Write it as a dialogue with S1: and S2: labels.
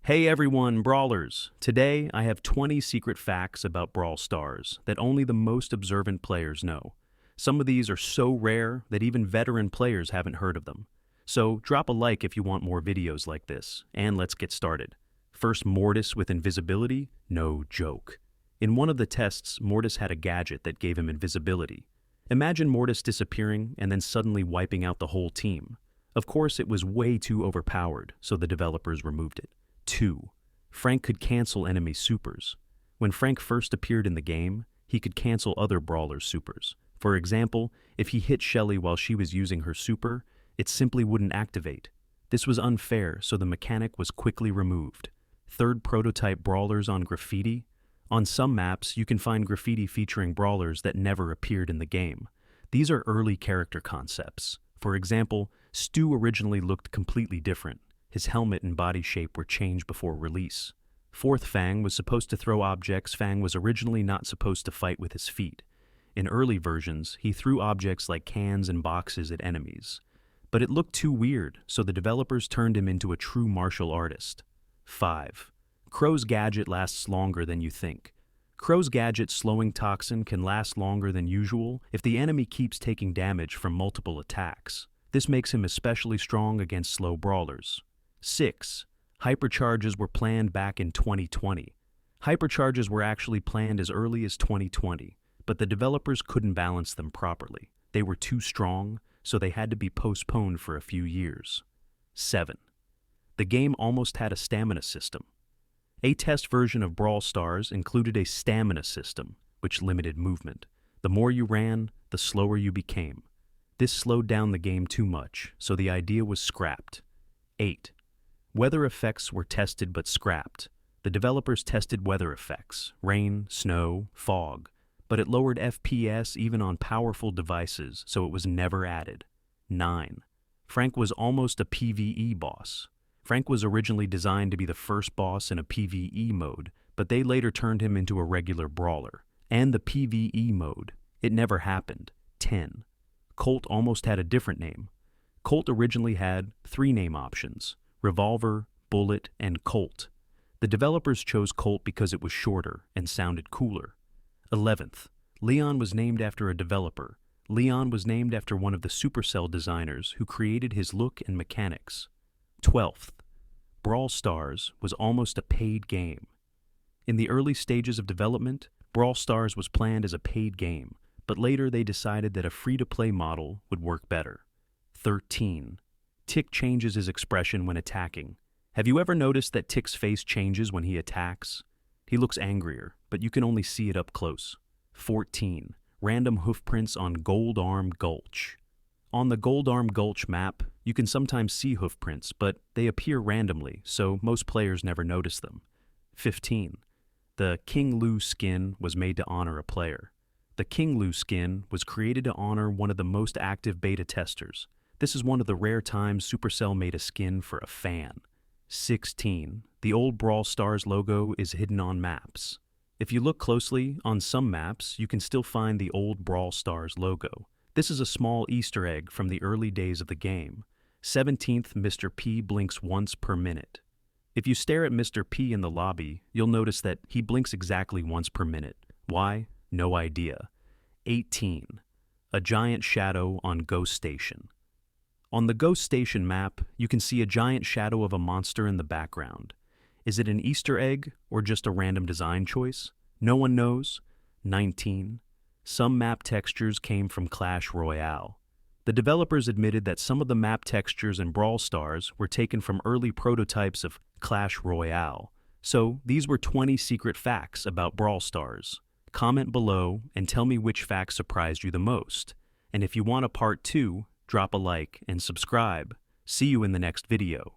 S1: Hey everyone, Brawlers! Today I have 20 secret facts about Brawl Stars that only the most observant players know. Some of these are so rare that even veteran players haven't heard of them. So drop a like if you want more videos like this, and let's get started. First, Mortis with invisibility? No joke. In one of the tests, Mortis had a gadget that gave him invisibility. Imagine Mortis disappearing and then suddenly wiping out the whole team. Of course, it was way too overpowered, so the developers removed it. 2. Frank could cancel enemy supers. When Frank first appeared in the game, he could cancel other brawlers' supers. For example, if he hit Shelly while she was using her super, it simply wouldn't activate. This was unfair, so the mechanic was quickly removed. Third, prototype brawlers on graffiti. On some maps, you can find graffiti featuring brawlers that never appeared in the game. These are early character concepts. For example, Stu originally looked completely different. His helmet and body shape were changed before release. Fourth, Fang was supposed to throw objects. Fang was originally not supposed to fight with his feet. In early versions, he threw objects like cans and boxes at enemies. But it looked too weird, so the developers turned him into a true martial artist. 5. Crow's gadget lasts longer than you think. Crow's gadget's slowing toxin can last longer than usual if the enemy keeps taking damage from multiple attacks. This makes him especially strong against slow brawlers. 6. Hypercharges were planned back in 2020. Hypercharges were actually planned as early as 2020, but the developers couldn't balance them properly. They were too strong, so they had to be postponed for a few years. 7. The game almost had a stamina system. A test version of Brawl Stars included a stamina system, which limited movement. The more you ran, the slower you became. This slowed down the game too much, so the idea was scrapped. 8. Weather effects were tested but scrapped. The developers tested weather effects, rain, snow, fog, but it lowered FPS even on powerful devices, so it was never added. 9. Frank was almost a PvE boss. Frank was originally designed to be the first boss in a PvE mode, but they later turned him into a regular brawler. And the PvE mode. It never happened. 10. Colt almost had a different name. Colt originally had 3 name options: Revolver, Bullet, and Colt. The developers chose Colt because it was shorter and sounded cooler. 11th, Leon was named after a developer. Leon was named after one of the Supercell designers who created his look and mechanics. 12th, Brawl Stars was almost a paid game. In the early stages of development, Brawl Stars was planned as a paid game, but later they decided that a free-to-play model would work better. 13. Tick changes his expression when attacking. Have you ever noticed that Tick's face changes when he attacks? He looks angrier, but you can only see it up close. 14. Random hoofprints on Gold Arm Gulch. On the Gold Arm Gulch map, you can sometimes see hoofprints, but they appear randomly, so most players never notice them. 15. The King Lu skin was made to honor a player. The King Lu skin was created to honor one of the most active beta testers. This is one of the rare times Supercell made a skin for a fan. 16. The old Brawl Stars logo is hidden on maps. If you look closely, on some maps, you can still find the old Brawl Stars logo. This is a small Easter egg from the early days of the game. 17th, Mr. P blinks once per minute. If you stare at Mr. P in the lobby, you'll notice that he blinks exactly once per minute. Why? No idea. 18. A giant shadow on Ghost Station. On the Ghost Station map, you can see a giant shadow of a monster in the background. Is it an Easter egg or just a random design choice? No one knows. 19. Some map textures came from Clash Royale. The developers admitted that some of the map textures in Brawl Stars were taken from early prototypes of Clash Royale. So these were 20 secret facts about Brawl Stars. Comment below and tell me which facts surprised you the most. And if you want a part 2, drop a like and subscribe. See you in the next video.